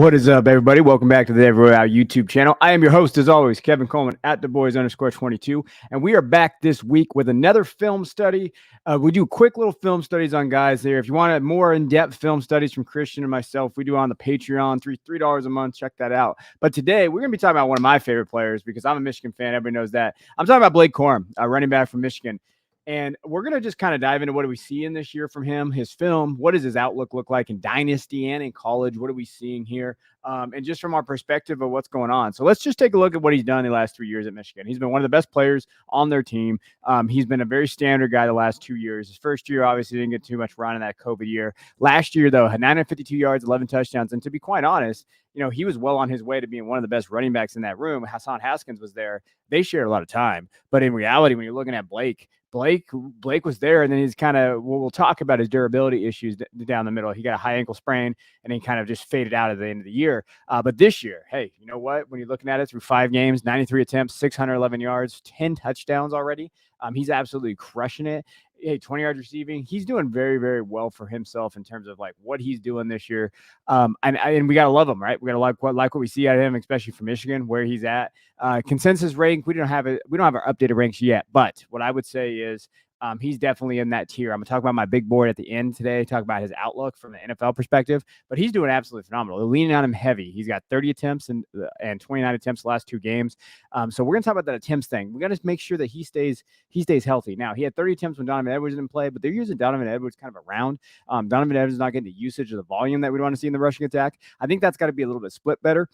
What is up, everybody? Welcome back to the Devy Royale YouTube channel. I am your host, as always, Kevin Coleman at TheBoys_22, and we are back this week with another film study. We do quick little film studies on guys there. If you want more in-depth film studies from Christian and myself, we do on the Patreon, $3 a month. Check that out. But today, we're going to be talking about one of my favorite players because I'm a Michigan fan. Everybody knows that. I'm talking about Blake Corum, running back from Michigan. And we're going to just kind of dive into what do we see in this year from him, his film, what does his outlook look like in dynasty and in college? What are we seeing here? And just from our perspective of what's going on. So let's just take a look at what he's done the last 3 years at Michigan. He's been one of the best players on their team. He's been a very standard guy the last 2 years. His first year, obviously, didn't get too much run in that COVID year. Last year, though, had 952 yards, 11 touchdowns. And to be quite honest, he was well on his way to being one of the best running backs in that room. Hassan Haskins was there. They shared a lot of time. But in reality, when you're looking at Blake was there, and then he's kind of, we'll talk about his durability issues down the middle. He got a high ankle sprain, and he kind of just faded out at the end of the year. But this year, hey, you know what? When you're looking at it through 5 games, 93 attempts, 611 yards, 10 touchdowns already. He's absolutely crushing it. Hey, 20 yards receiving. He's doing very, very well for himself in terms of like what he's doing this year. And we got to love him, right? We got to like what we see out of him, especially for Michigan, where he's at. Consensus rank, we don't have our updated ranks yet. But what I would say is he's definitely in that tier. I'm going to talk about my big board at the end today, talk about his outlook from the NFL perspective, but he's doing absolutely phenomenal. They're leaning on him heavy. He's got 30 attempts and 29 attempts the last 2 games. So we're going to talk about that attempts thing. We're going to make sure that he stays healthy. Now, he had 30 attempts when Donovan Edwards didn't play, but they're using Donovan Edwards kind of around. Donovan Edwards is not getting the usage of the volume that we want to see in the rushing attack. I think that's got to be a little bit split better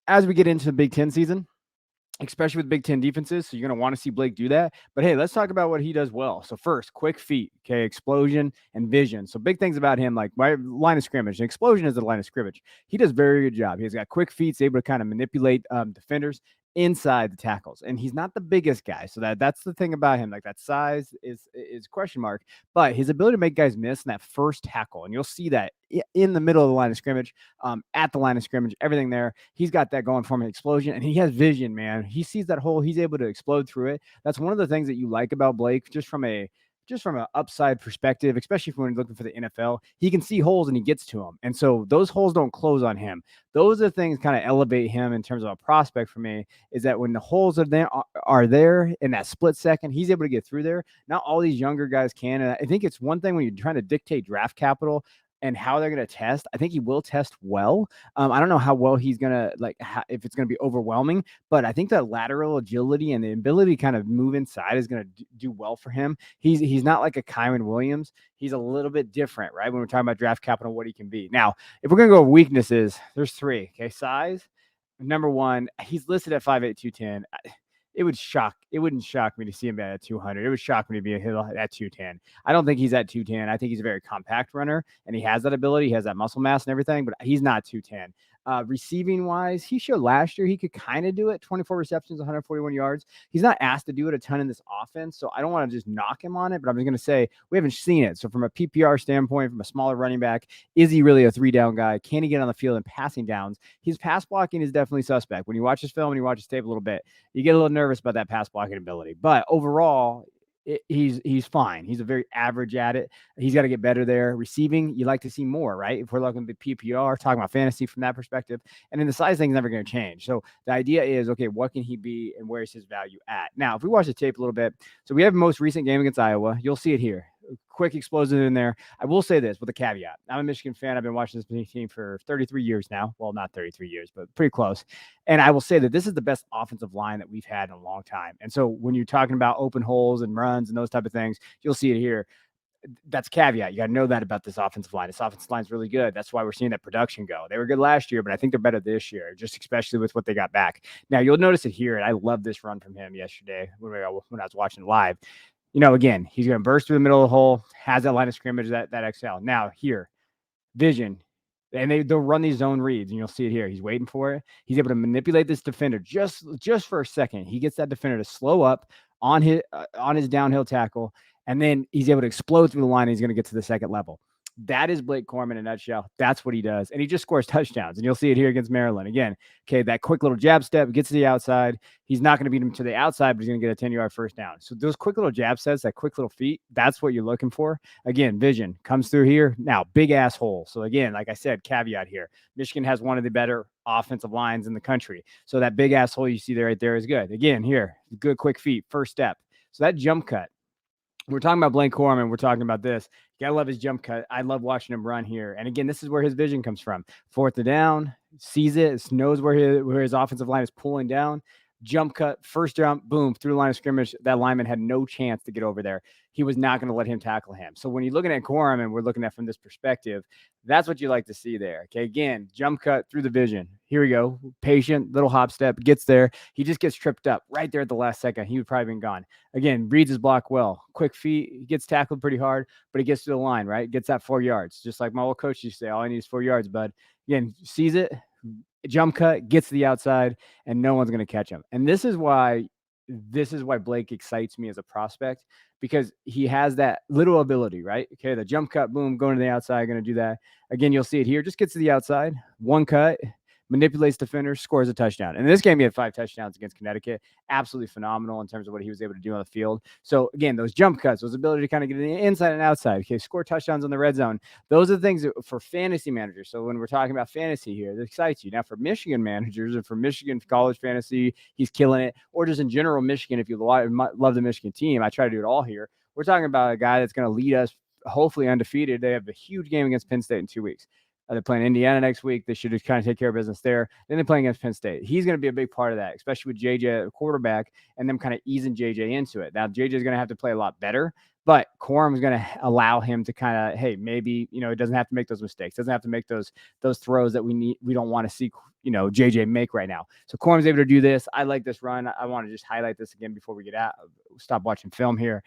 as we get into the Big Ten season, especially with Big Ten defenses. So you're going to want to see Blake do that. But hey, let's talk about what he does well. So first, quick feet, okay, explosion and vision. So big things about him, like my line of scrimmage. And explosion is the line of scrimmage. He does a very good job. He's got quick feet. He's able to kind of manipulate defenders inside the tackles. And he's not the biggest guy. So that's the thing about him. Like that size is question mark. But his ability to make guys miss in that first tackle, and you'll see that in the middle of the line of scrimmage, at the line of scrimmage, everything there. He's got that going for him, an explosion, and he has vision, man. He sees that hole. He's able to explode through it. That's one of the things that you like about Blake, just from an upside perspective, especially when you're looking for the NFL. He can see holes and he gets to them. And so those holes don't close on him. Those are the things kind of elevate him in terms of a prospect for me, is that when the holes are there in that split second, he's able to get through there. Not all these younger guys can. And I think it's one thing when you're trying to dictate draft capital and how they're going to test. I think he will test well. I don't know how well he's going to, if it's going to be overwhelming, but I think that lateral agility and the ability to kind of move inside is going to do well for him. He's not like a Kyron Williams. He's a little bit different, right? When we're talking about draft capital, what he can be. Now, if we're going to go weaknesses, there's 3, okay? Size, number 1, he's listed at 5'8", 210. It wouldn't shock me to see him at 200. It would shock me to be at 210. I don't think he's at 210. I think he's a very compact runner, and he has that ability. He has that muscle mass and everything, but he's not 210. Receiving wise, he showed last year he could kind of do it. 24 receptions, 141 yards. He's not asked to do it a ton in this offense, so I don't want to just knock him on it, but I'm just going to say we haven't seen it. So from a PPR standpoint, from a smaller running back, is he really a 3-down guy? Can he get on the field in passing downs? His pass blocking is definitely suspect. When you watch his film and you watch his tape a little bit, you get a little nervous about that pass blocking ability. But overall, he's fine. He's a very average at it. He's got to get better there. Receiving, you like to see more, right? If we're looking at the PPR, talking about fantasy from that perspective, and then the size thing is never going to change. So the idea is, okay, what can he be and where is his value at? Now, if we watch the tape a little bit, so we have the most recent game against Iowa. You'll see it here. Quick explosion in there. I will say this with a caveat. I'm a Michigan fan. I've been watching this team for 33 years now. Well, not 33 years, but pretty close. And I will say that this is the best offensive line that we've had in a long time. And so when you're talking about open holes and runs and those type of things, you'll see it here. That's caveat. You got to know that about this offensive line. This offensive line is really good. That's why we're seeing that production go. They were good last year, but I think they're better this year, just especially with what they got back. Now, you'll notice it here, and I love this run from him yesterday when I was watching live. Again, he's going to burst through the middle of the hole, has that line of scrimmage, that XL. Now, here, vision, and they'll run these zone reads, and you'll see it here. He's waiting for it. He's able to manipulate this defender just for a second. He gets that defender to slow up on his downhill tackle, and then he's able to explode through the line, and he's going to get to the second level. That is Blake Corum in a nutshell. That's what he does. And he just scores touchdowns. And you'll see it here against Maryland. Again, okay, that quick little jab step, gets to the outside. He's not going to beat him to the outside, but he's going to get a 10-yard first down. So those quick little jab sets, that quick little feet, that's what you're looking for. Again, vision comes through here. Now, big asshole. So again, like I said, caveat here. Michigan has one of the better offensive lines in the country. So that big asshole you see there right there is good. Again, here, good quick feet, first step. So that jump cut. We're talking about Blake Corum, and we're talking about this. You gotta love his jump cut. I love watching him run here. And again, this is where his vision comes from. Fourth and down, sees it, knows where his offensive line is pulling down. Jump cut, first jump, boom, through the line of scrimmage. That lineman had no chance to get over there. He was not going to let him tackle him. So when you're looking at Corum, and we're looking at from this perspective, that's what you like to see there. Okay, again, jump cut through the vision. Here we go. Patient, little hop step, gets there. He just gets tripped up right there at the last second. He would probably been gone. Again, reads his block well. Quick feet. He gets tackled pretty hard, but he gets to the line, right? Gets that 4 yards. Just like my old coach used to say, all I need is 4 yards, bud. Again, sees it, jump cut, gets to the outside, and no one's going to catch him. And this is why Blake excites me as a prospect, because he has that little ability, right? Okay, the jump cut, boom, going to the outside, going to do that. Again, you'll see it here. Just gets to the outside, one cut, manipulates defenders, scores a touchdown. And in this game, he had 5 touchdowns against Connecticut. Absolutely phenomenal in terms of what he was able to do on the field. So again, those jump cuts, those ability to kind of get in the inside and outside, okay, score touchdowns on the red zone. Those are the things for fantasy managers. So when we're talking about fantasy here, that excites you. Now for Michigan managers and for Michigan college fantasy, he's killing it. Or just in general, Michigan, if you love the Michigan team, I try to do it all here. We're talking about a guy that's going to lead us hopefully undefeated. They have a huge game against Penn State in 2 weeks. They're playing Indiana next week. They should just kind of take care of business there. Then they're playing against Penn State. He's going to be a big part of that, especially with JJ at quarterback and them kind of easing JJ into it. Now, JJ is going to have to play a lot better, but Corum is going to allow him to kind of, hey, maybe, he doesn't have to make those mistakes. Doesn't have to make those throws that we don't want to see, JJ make right now. So Corum's able to do this. I like this run. I want to just highlight this again before we stop watching film here.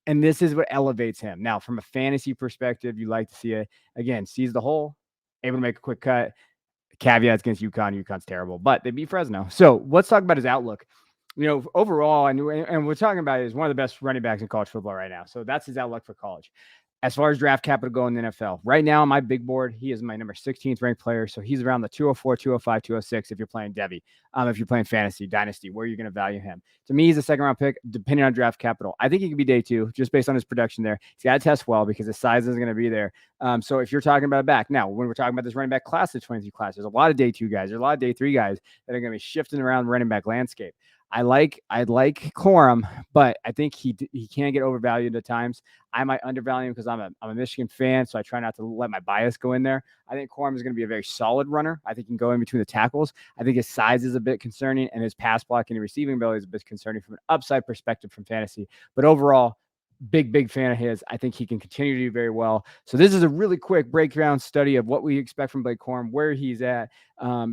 And this is what elevates him. Now, from a fantasy perspective, you like to see it. Again, sees the hole, able to make a quick cut. Caveats against UConn. UConn's terrible, but they beat Fresno. So let's talk about his outlook. Overall, and we're talking about is one of the best running backs in college football right now. So that's his outlook for college. As far as draft capital go in the NFL, right now on my big board, he is my number 16th ranked player. So he's around the 204, 205, 206 if you're playing Devy. If you're playing fantasy, dynasty, where you're going to value him. To me, he's a second round pick, depending on draft capital. I think he could be day 2, just based on his production there. He's got to test well because his size isn't going to be there. So if you're talking about a back, now when we're talking about this running back class of 23 class, there's a lot of day 2 guys. There's a lot of day 3 guys that are going to be shifting around the running back landscape. I like Corum, but I think he can get overvalued at times. I might undervalue him because I'm a Michigan fan, so I try not to let my bias go in there. I think Corum is going to be a very solid runner. I think he can go in between the tackles. I think his size is a bit concerning, and his pass blocking and receiving ability is a bit concerning from an upside perspective from fantasy. But overall, big fan of his. I think he can continue to do very well. So this is a really quick breakdown study of what we expect from Blake Corum, where he's at,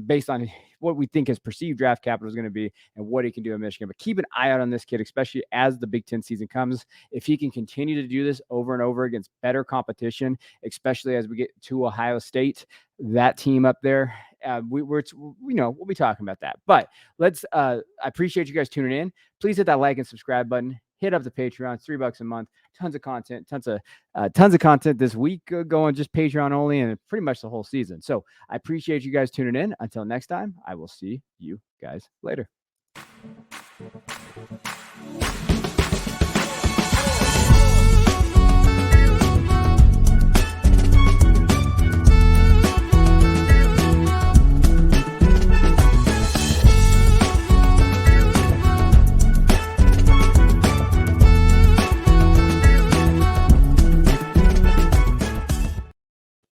based on what we think his perceived draft capital is going to be and what he can do in Michigan. But keep an eye out on this kid, especially as the Big Ten season comes. If he can continue to do this over and over against better competition, especially as we get to Ohio State, that team up there, we'll be talking about that. But I appreciate you guys tuning in. Please hit that like and subscribe button. Hit up the Patreon. It's $3 a month. Tons of content. Tons of content this week going just Patreon only, and pretty much the whole season. So I appreciate you guys tuning in. Until next time, I will see you guys later.